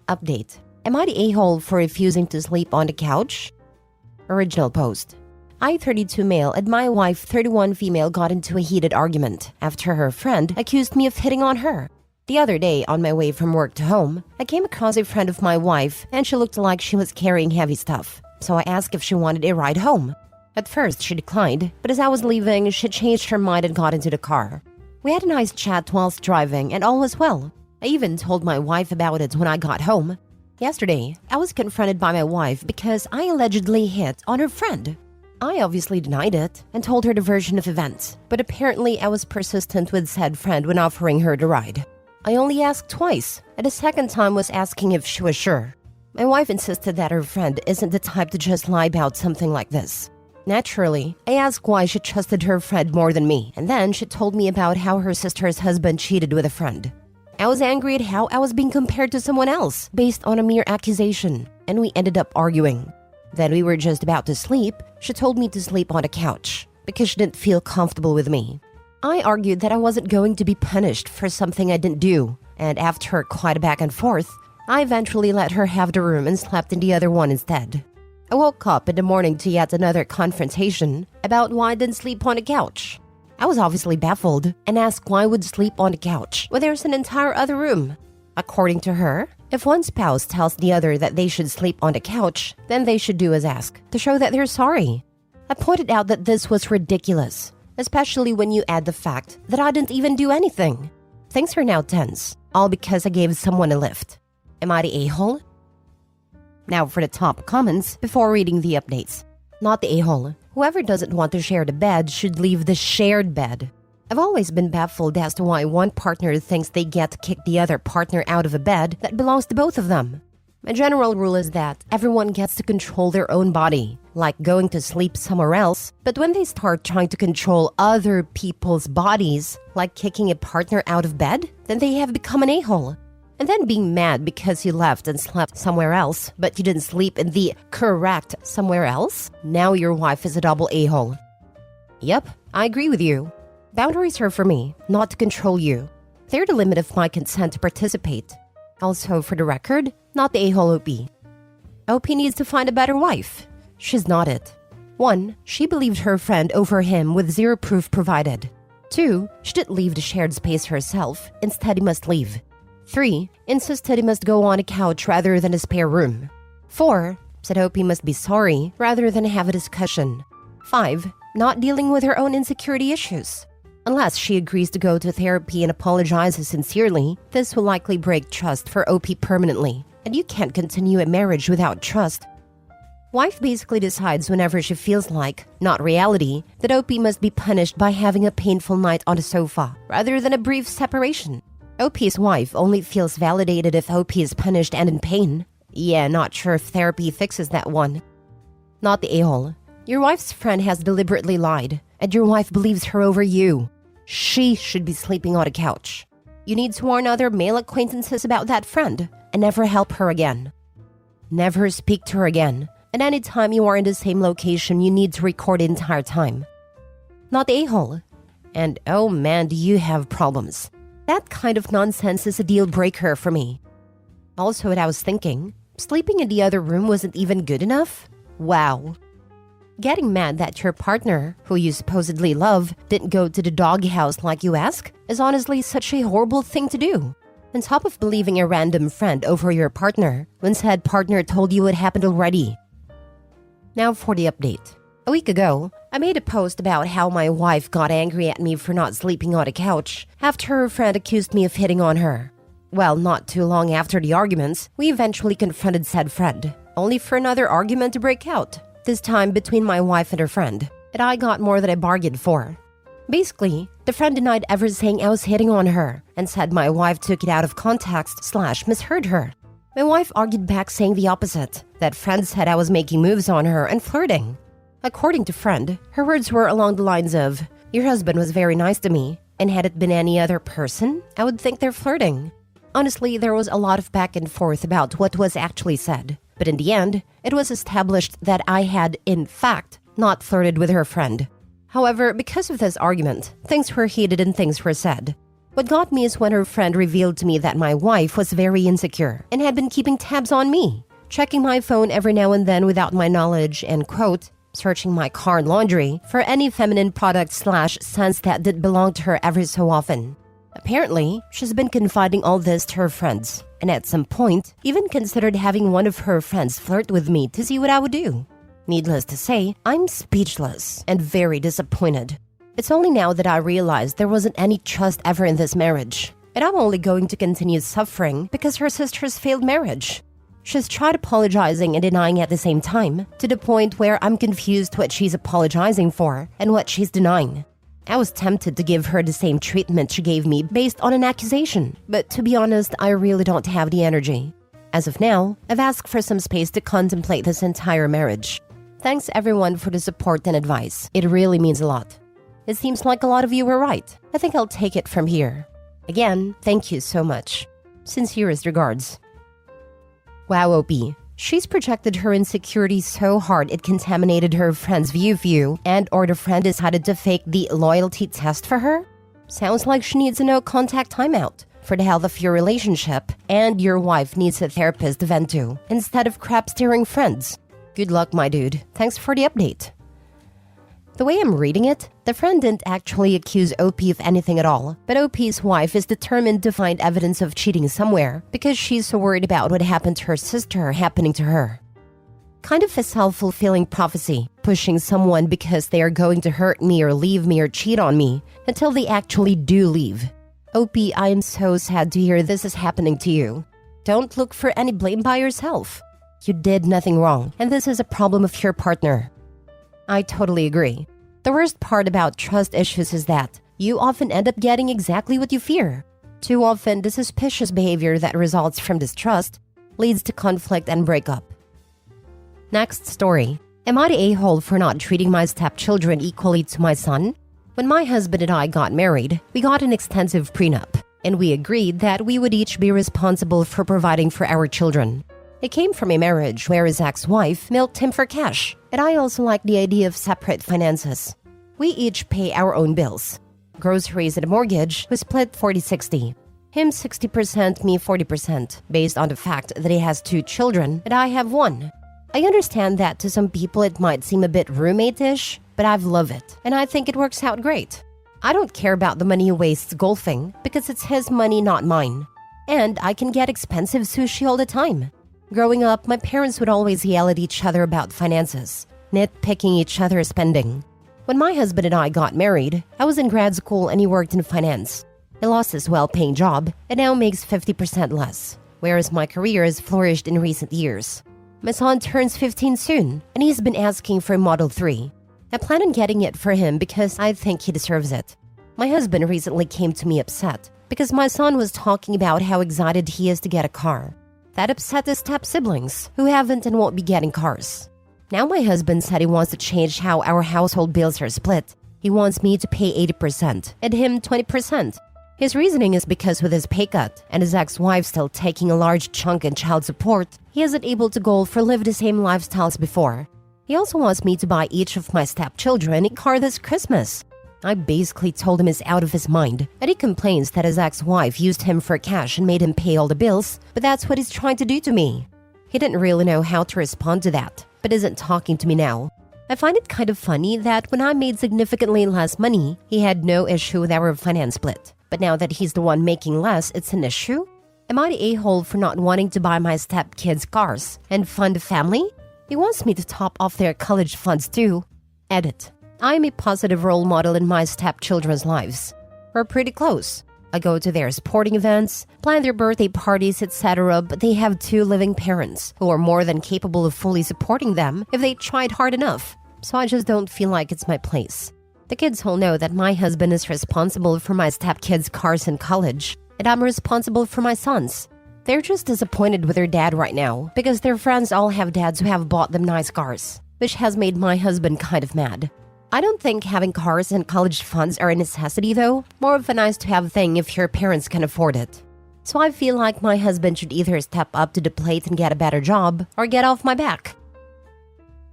Update. Am I the a-hole for refusing to sleep on the couch? Original post. I, 32 male, and my wife, 31 female, got into a heated argument after her friend accused me of hitting on her. The other day, on my way from work to home, I came across a friend of my wife, and she looked like she was carrying heavy stuff. So I asked if she wanted a ride home. At first, she declined, but as I was leaving, she changed her mind and got into the car. We had a nice chat whilst driving, and all was well. I even told my wife about it when I got home. Yesterday, I was confronted by my wife because I allegedly hit on her friend. I obviously denied it and told her the version of events, but apparently I was persistent with said friend when offering her the ride. I only asked twice, and the second time was asking if she was sure. My wife insisted that her friend isn't the type to just lie about something like this. Naturally, I asked why she trusted her friend more than me, and then she told me about how her sister's husband cheated with a friend. I was angry at how I was being compared to someone else based on a mere accusation, and we ended up arguing. Then we were just about to sleep. She told me to sleep on the couch because she didn't feel comfortable with me. I argued that I wasn't going to be punished for something I didn't do, and after quite a back and forth, I eventually let her have the room and slept in the other one instead. I woke up in the morning to yet another confrontation about why I didn't sleep on the couch. I was obviously baffled and asked why I would sleep on the couch when there's an entire other room. According to her, if one spouse tells the other that they should sleep on the couch, then they should do as asked to show that they're sorry. I pointed out that this was ridiculous, especially when you add the fact that I didn't even do anything. Things are now tense, all because I gave someone a lift. Am I the a-hole? Now for the top comments before reading the updates. Not the a-hole. Whoever doesn't want to share the bed should leave the shared bed. I've always been baffled as to why one partner thinks they get to kick the other partner out of a bed that belongs to both of them. My general rule is that everyone gets to control their own body, like going to sleep somewhere else, but when they start trying to control other people's bodies, like kicking a partner out of bed, then they have become an a-hole. And then being mad because you left and slept somewhere else, but you didn't sleep in the correct somewhere else, now your wife is a double a-hole. Yep, I agree with you. Boundaries are for me, not to control you. They're the limit of my consent to participate. Also, for the record, not the a-hole OP. OP needs to find a better wife. She's not it. 1. She believed her friend over him with zero proof provided. 2. She didn't leave the shared space herself, instead he must leave. 3. Insisted he must go on a couch rather than a spare room. 4. Said OP must be sorry rather than have a discussion. 5. Not dealing with her own insecurity issues. Unless she agrees to go to therapy and apologizes sincerely, this will likely break trust for OP permanently, and you can't continue a marriage without trust. Wife basically decides whenever she feels like, not reality, that OP must be punished by having a painful night on the sofa, rather than a brief separation. OP's wife only feels validated if OP is punished and in pain. Yeah, not sure if therapy fixes that one. Not the a-hole. Your wife's friend has deliberately lied, and your wife believes her over you. She should be sleeping on a couch. You need to warn other male acquaintances about that friend, and never help her again. Never speak to her again, and anytime you are in the same location, you need to record the entire time. Not the a-hole. And oh man, do you have problems. That kind of nonsense is a deal breaker for me. Also, what I was thinking, sleeping in the other room wasn't even good enough? Wow. Getting mad that your partner, who you supposedly love, didn't go to the doghouse like you ask is honestly such a horrible thing to do. On top of believing a random friend over your partner, when said partner told you it happened already. Now for the update. A week ago, I made a post about how my wife got angry at me for not sleeping on a couch after her friend accused me of hitting on her. Well, not too long after the arguments, we eventually confronted said friend, only for another argument to break out. This time between my wife and her friend, and I got more than I bargained for. Basically, the friend denied ever saying I was hitting on her, and said my wife took it out of context / misheard her. My wife argued back saying the opposite, that friend said I was making moves on her and flirting. According to friend, her words were along the lines of, "Your husband was very nice to me, and had it been any other person, I would think they're flirting." Honestly, there was a lot of back and forth about what was actually said. But in the end, it was established that I had, in fact, not flirted with her friend. However, because of this argument, things were heated and things were said. What got me is when her friend revealed to me that my wife was very insecure and had been keeping tabs on me, checking my phone every now and then without my knowledge and, quote, searching my car and laundry for any feminine product/scents that did belong to her every so often. Apparently, she's been confiding all this to her friends, and at some point, even considered having one of her friends flirt with me to see what I would do. Needless to say, I'm speechless and very disappointed. It's only now that I realize there wasn't any trust ever in this marriage, and I'm only going to continue suffering because her sister's failed marriage. She's tried apologizing and denying at the same time, to the point where I'm confused what she's apologizing for and what she's denying. I was tempted to give her the same treatment she gave me based on an accusation, but to be honest, I really don't have the energy. As of now, I've asked for some space to contemplate this entire marriage. Thanks everyone for the support and advice. It really means a lot. It seems like a lot of you were right. I think I'll take it from here. Again, thank you so much. Sincerest regards. Wow, OP. She's projected her insecurity so hard it contaminated her friend's view and or the friend decided to fake the loyalty test for her? Sounds like she needs a no-contact timeout for the health of your relationship, and your wife needs a therapist to vent to instead of crap-steering friends. Good luck, my dude. Thanks for the update. The way I'm reading it, the friend didn't actually accuse OP of anything at all, but OP's wife is determined to find evidence of cheating somewhere because she's so worried about what happened to her sister happening to her. Kind of a self-fulfilling prophecy, pushing someone because they are going to hurt me or leave me or cheat on me until they actually do leave. OP, I am so sad to hear this is happening to you. Don't look for any blame by yourself. You did nothing wrong, and this is a problem of your partner. I totally agree. The worst part about trust issues is that you often end up getting exactly what you fear. Too often, the suspicious behavior that results from distrust leads to conflict and breakup. Next story. Am I the a-hole for not treating my stepchildren equally to my son? When my husband and I got married, we got an extensive prenup, and we agreed that we would each be responsible for providing for our children. It came from a marriage where his ex-wife milked him for cash, and I also like the idea of separate finances. We each pay our own bills. Groceries and a mortgage was split 40-60. Him 60%, me 40%, based on the fact that he has 2 children and I have 1. I understand that to some people it might seem a bit roommate-ish, but I've loved it, and I think it works out great. I don't care about the money he wastes golfing because it's his money, not mine. And I can get expensive sushi all the time. Growing up, my parents would always yell at each other about finances, nitpicking each other's spending. When my husband and I got married, I was in grad school and he worked in finance. He lost his well-paying job and now makes 50% less, whereas my career has flourished in recent years. My son turns 15 soon, and he's been asking for a Model 3. I plan on getting it for him because I think he deserves it. My husband recently came to me upset because my son was talking about how excited he is to get a car. That upset his step-siblings, who haven't and won't be getting cars. Now my husband said he wants to change how our household bills are split. He wants me to pay 80% and him 20%. His reasoning is because with his pay cut and his ex-wife still taking a large chunk in child support, he isn't able to go for live the same lifestyle as before. He also wants me to buy each of my stepchildren a car this Christmas. I basically told him he's out of his mind, and he complains that his ex-wife used him for cash and made him pay all the bills, but that's what he's trying to do to me. He didn't really know how to respond to that, but isn't talking to me now. I find it kind of funny that when I made significantly less money, he had no issue with our finance split. But now that he's the one making less, it's an issue? Am I the a-hole for not wanting to buy my stepkids cars and fund a family? He wants me to top off their college funds too. Edit. I am a positive role model in my stepchildren's lives. We're pretty close. I go to their sporting events, plan their birthday parties, etc., but they have 2 living parents who are more than capable of fully supporting them if they tried hard enough. So I just don't feel like it's my place. The kids all know that my husband is responsible for my stepkids' cars in college, and I'm responsible for my sons. They're just disappointed with their dad right now because their friends all have dads who have bought them nice cars, which has made my husband kind of mad. I don't think having cars and college funds are a necessity though, more of a nice-to-have thing if your parents can afford it. So I feel like my husband should either step up to the plate and get a better job, or get off my back.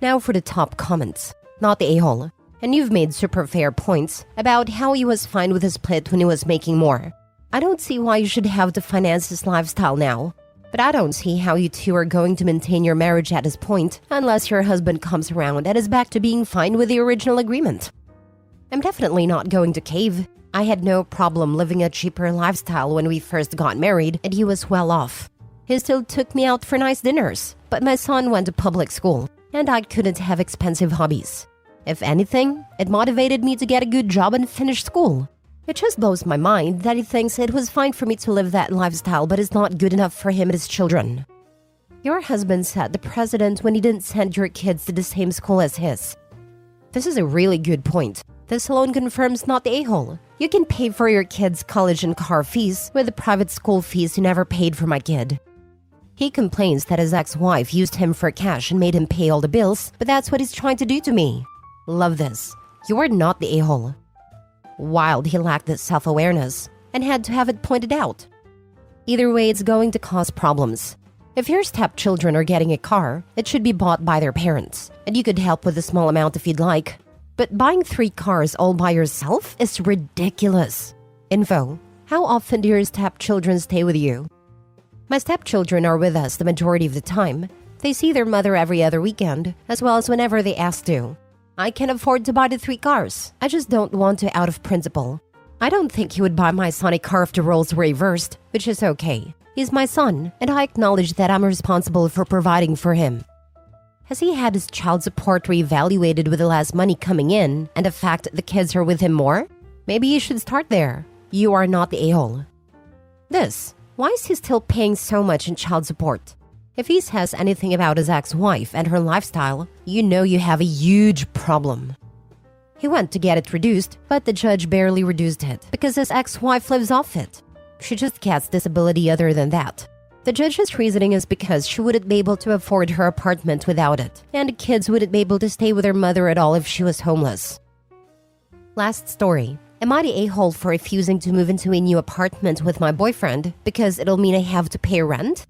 Now for the top comments. Not the a-hole. And you've made super fair points about how he was fine with his split when he was making more. I don't see why you should have to finance this lifestyle now. But I don't see how you two are going to maintain your marriage at this point unless your husband comes around and is back to being fine with the original agreement. I'm definitely not going to cave. I had no problem living a cheaper lifestyle when we first got married, and he was well off. He still took me out for nice dinners, but my son went to public school, and I couldn't have expensive hobbies. If anything, it motivated me to get a good job and finish school. It just blows my mind that he thinks it was fine for me to live that lifestyle, but it's not good enough for him and his children. Your husband set the precedent when he didn't send your kids to the same school as his. This is a really good point. This alone confirms not the a-hole. You can pay for your kids' college and car fees with the private school fees you never paid for my kid. He complains that his ex-wife used him for cash and made him pay all the bills, but that's what he's trying to do to me. Love this. You're not the a-hole. Wild he lacked this self-awareness and had to have it pointed out. Either way, it's going to cause problems. If your stepchildren are getting a car, it should be bought by their parents, and you could help with a small amount if you'd like. But buying 3 cars all by yourself is ridiculous. Info: how often do your stepchildren stay with you? My stepchildren are with us the majority of the time. They see their mother every other weekend, as well as whenever they ask to. I can afford to buy the 3 cars. I just don't want to out of principle. I don't think he would buy my son a car if the roles were reversed, which is okay. He's my son, and I acknowledge that I'm responsible for providing for him. Has he had his child support reevaluated with the less money coming in and the fact that the kids are with him more? Maybe you should start there. You are not the a-hole. Why is he still paying so much in child support? If he says anything about his ex-wife and her lifestyle, you know you have a huge problem. He went to get it reduced, but the judge barely reduced it because his ex-wife lives off it. She just gets disability other than that. The judge's reasoning is because she wouldn't be able to afford her apartment without it, and the kids wouldn't be able to stay with her mother at all if she was homeless. Last story. Am I the a-hole for refusing to move into a new apartment with my boyfriend because it'll mean I have to pay rent?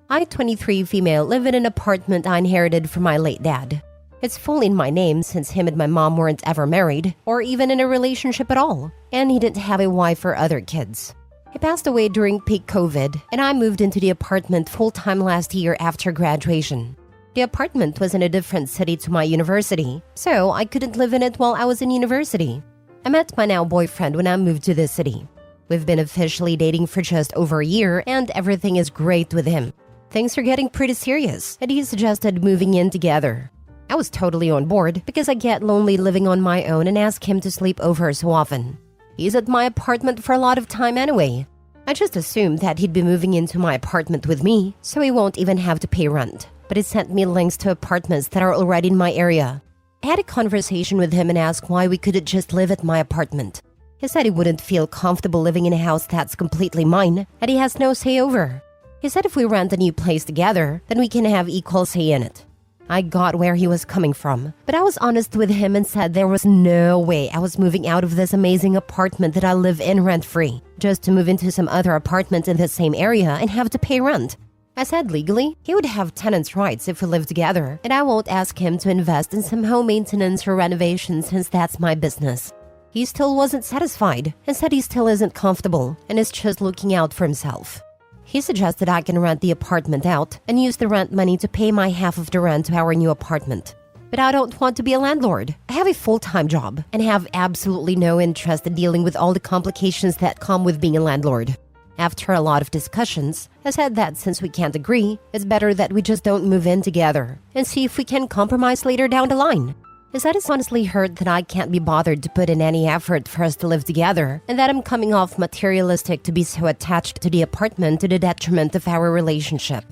I, 23 female, live in an apartment I inherited from my late dad. It's fully in my name since him and my mom weren't ever married or even in a relationship at all, and he didn't have a wife or other kids. He passed away during peak COVID, and I moved into the apartment full-time last year after graduation. The apartment was in a different city to my university, so I couldn't live in it while I was in university. I met my now boyfriend when I moved to this city. We've been officially dating for just over a year, and everything is great with him. Things are getting pretty serious, and he suggested moving in together. I was totally on board because I get lonely living on my own and ask him to sleep over so often. He's at my apartment for a lot of time anyway. I just assumed that he'd be moving into my apartment with me, so he won't even have to pay rent. But he sent me links to apartments that are already in my area. I had a conversation with him and asked why we couldn't just live at my apartment. He said he wouldn't feel comfortable living in a house that's completely mine, and he has no say over. He said if we rent a new place together, then we can have equal say in it. I got where he was coming from, but I was honest with him and said there was no way I was moving out of this amazing apartment that I live in rent-free, just to move into some other apartment in the same area and have to pay rent. I said legally, he would have tenants' rights if we lived together, and I won't ask him to invest in some home maintenance or renovation since that's my business. He still wasn't satisfied and said he still isn't comfortable and is just looking out for himself. He suggested I can rent the apartment out and use the rent money to pay my half of the rent to our new apartment. But I don't want to be a landlord. I have a full-time job and have absolutely no interest in dealing with all the complications that come with being a landlord. After a lot of discussions, I said that since we can't agree, it's better that we just don't move in together and see if we can compromise later down the line. He said it's honestly hurt that I can't be bothered to put in any effort for us to live together and that I'm coming off materialistic to be so attached to the apartment to the detriment of our relationship.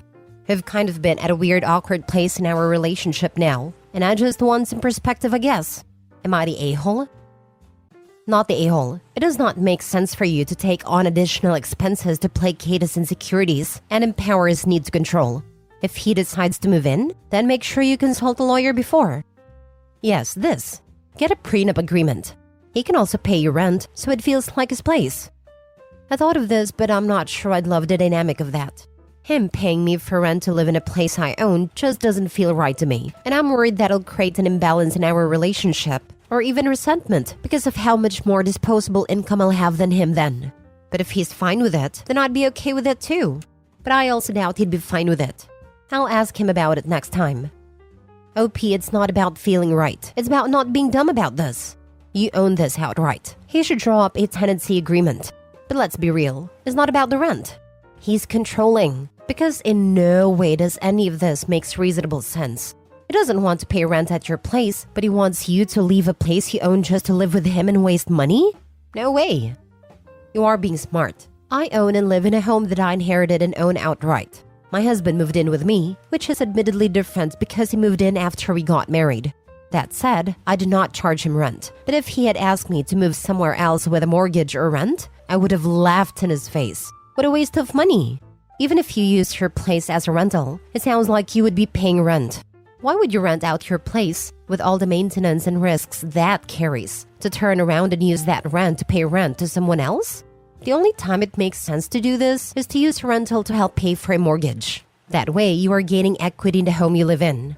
We've kind of been at a weird, awkward place in our relationship now, and I just want some perspective, I guess. Am I the a-hole? Not the a-hole. It does not make sense for you to take on additional expenses to placate his insecurities and empower his need to control. If he decides to move in, then make sure you consult a lawyer before. Yes, this. Get a prenup agreement. He can also pay you rent, so it feels like his place. I thought of this, but I'm not sure I'd love the dynamic of that. Him paying me for rent to live in a place I own just doesn't feel right to me, and I'm worried that'll create an imbalance in our relationship, or even resentment because of how much more disposable income I'll have than him then. But if he's fine with it, then I'd be okay with it too. But I also doubt he'd be fine with it. I'll ask him about it next time. OP, it's not about feeling right. It's about not being dumb about this. You own this outright. He should draw up a tenancy agreement. But let's be real, it's not about the rent. He's controlling. Because in no way does any of this make reasonable sense. He doesn't want to pay rent at your place, but he wants you to leave a place you own just to live with him and waste money? No way. You are being smart. I own and live in a home that I inherited and own outright. My husband moved in with me, which is admittedly different because he moved in after we got married. That said, I did not charge him rent, but if he had asked me to move somewhere else with a mortgage or rent, I would have laughed in his face. What a waste of money. Even if you used your place as a rental, it sounds like you would be paying rent. Why would you rent out your place with all the maintenance and risks that carries to turn around and use that rent to pay rent to someone else? The only time it makes sense to do this is to use a rental to help pay for a mortgage. That way, you are gaining equity in the home you live in.